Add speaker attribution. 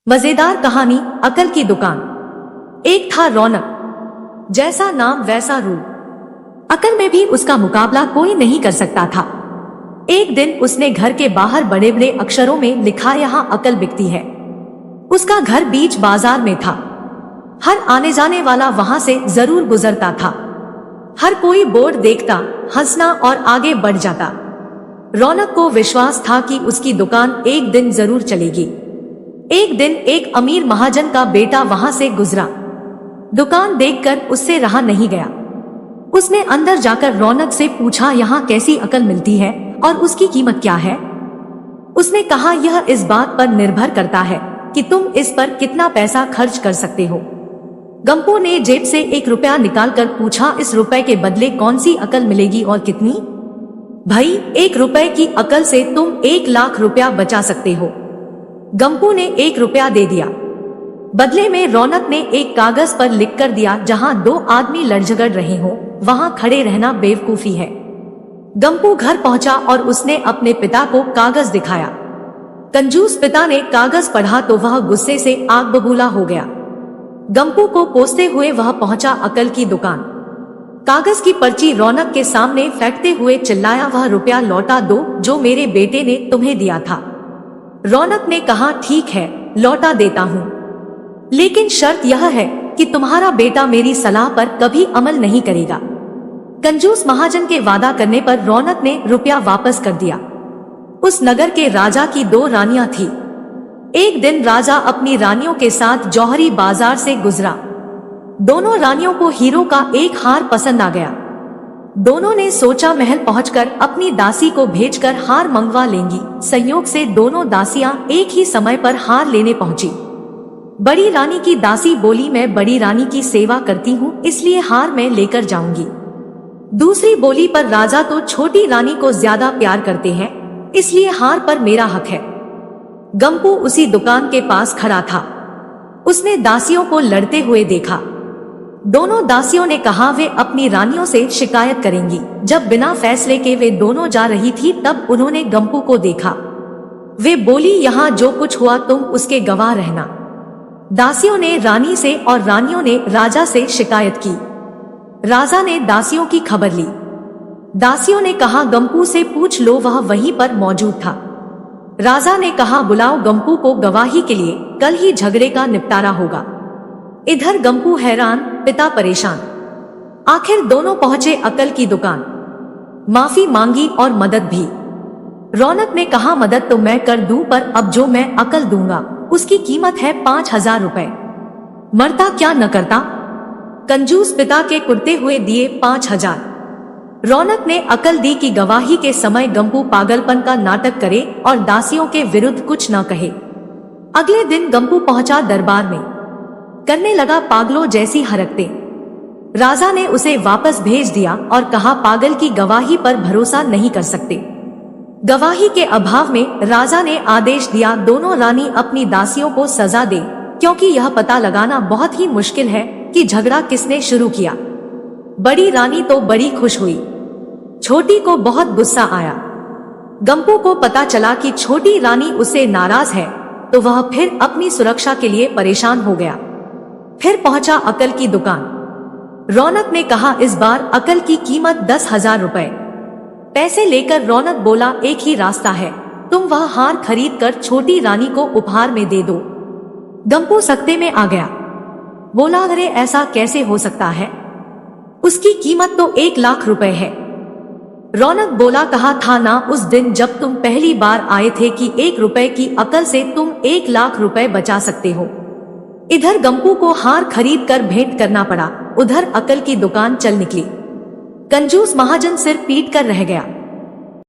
Speaker 1: मजेदार कहानी अकल की दुकान। एक था रौनक, जैसा नाम वैसा रूप। अकल में भी उसका मुकाबला कोई नहीं कर सकता था। एक दिन उसने घर के बाहर बड़े बड़े अक्षरों में लिखा, यहाँ अकल बिकती है। उसका घर बीच बाजार में था। हर आने जाने वाला वहां से जरूर गुजरता था। हर कोई बोर्ड देखता, हंसना और आगे बढ़ जाता। रौनक को विश्वास था कि उसकी दुकान एक दिन जरूर चलेगी। एक दिन एक अमीर महाजन का बेटा वहां से गुजरा। दुकान देखकर उससे रहा नहीं गया। उसने अंदर जाकर रौनक से पूछा, यहाँ कैसी अकल मिलती है और उसकी कीमत क्या है? उसने कहा, यह इस बात पर निर्भर करता है कि तुम इस पर कितना पैसा खर्च कर सकते हो। गंपू ने जेब से 1 रुपया निकालकर पूछा, इस रुपए के बदले कौन सी अकल मिलेगी और कितनी? भाई, 1 रुपए की अकल से तुम 1 लाख रुपया बचा सकते हो। गंपू ने 1 रुपया दे दिया। बदले में रौनक ने एक कागज पर लिख कर दिया, जहां 2 आदमी लड़ झगड़ रहे हो वहां खड़े रहना बेवकूफी है। गंपू घर पहुंचा और उसने अपने पिता को कागज दिखाया। कंजूस पिता ने कागज पढ़ा तो वह गुस्से से आग बबूला हो गया। गंपू को कोसते हुए वह पहुंचा अकल की दुकान। कागज की पर्ची रौनक के सामने फेंकते हुए चिल्लाया, वह रुपया लौटा दो जो मेरे बेटे ने तुम्हें दिया था। रौनक ने कहा, ठीक है, लौटा देता हूँ, लेकिन शर्त यह है कि तुम्हारा बेटा मेरी सलाह पर कभी अमल नहीं करेगा। कंजूस महाजन के वादा करने पर रौनक ने रुपया वापस कर दिया। उस नगर के राजा की 2 रानियां थी। एक दिन राजा अपनी रानियों के साथ जौहरी बाजार से गुजरा। दोनों रानियों को हीरो का एक हार पसंद आ गया। दोनों ने सोचा, महल पहुंचकर अपनी दासी को भेजकर हार मंगवा लेंगी। संयोग से दोनों दासियां एक ही समय पर हार लेने पहुंची। बड़ी रानी की दासी बोली, मैं बड़ी रानी की सेवा करती हूँ, इसलिए हार मैं लेकर जाऊंगी। दूसरी बोली पर, राजा तो छोटी रानी को ज्यादा प्यार करते हैं, इसलिए हार पर मेरा हक है। गंपू उसी दुकान के पास खड़ा था। उसने दासियों को लड़ते हुए देखा। दोनों दासियों ने कहा वे अपनी रानियों से शिकायत करेंगी। जब बिना फैसले के वे दोनों जा रही थी तब उन्होंने गंपू को देखा। वे बोली, यहाँ जो कुछ हुआ तुम उसके गवाह रहना। दासियों ने रानी से और रानियों ने राजा से शिकायत की। राजा ने दासियों की खबर ली। दासियों ने कहा, गंपू से पूछ लो, वह वहीं पर मौजूद था। राजा ने कहा, बुलाओ गंपू को गवाही के लिए, कल ही झगड़े का निपटारा होगा। इधर गंपू हैरान, पिता परेशान। आखिर दोनों पहुंचे अकल की दुकान। माफी मांगी और मदद भी। रौनक ने कहा, मदद तो मैं कर दूं, पर अब जो मैं अकल दूंगा उसकी कीमत है 5000 रुपए। मरता क्या न करता। कंजूस पिता के कुर्ते हुए दिए 5000। रौनक ने अकल दी कि गवाही के समय गंपू पागलपन का नाटक करे और दासियों के विरुद्ध कुछ न कहे। अगले दिन गंपू पहुंचा दरबार में। करने लगा पागलों जैसी हरकतें। राजा ने उसे वापस भेज दिया और कहा, पागल की गवाही पर भरोसा नहीं कर सकते। गवाही के अभाव में राजा ने आदेश दिया, दोनों रानी अपनी दासियों को सजा दे, क्योंकि यह पता लगाना बहुत ही मुश्किल है कि झगड़ा किसने शुरू किया। बड़ी रानी तो बड़ी खुश हुई, छोटी को बहुत गुस्सा आया। गंपू को पता चला कि छोटी रानी उससे नाराज है, तो वह फिर अपनी सुरक्षा के लिए परेशान हो गया। फिर पहुंचा अकल की दुकान। रौनक ने कहा, इस बार अकल की कीमत 10,000 रुपए। पैसे लेकर रौनक बोला, एक ही रास्ता है, तुम वह हार खरीद कर छोटी रानी को उपहार में दे दो। गंपू सकते में आ गया। बोला, अरे ऐसा कैसे हो सकता है, उसकी कीमत तो 1 लाख रुपए है। रौनक बोला, कहा था ना उस दिन जब तुम पहली बार आए थे कि 1 रुपए की अकल से तुम 1 लाख रुपए बचा सकते हो। इधर गंपू को हार खरीद कर भेंट करना पड़ा, उधर अकल की दुकान चल निकली। कंजूस महाजन सिर पीट कर रह गया।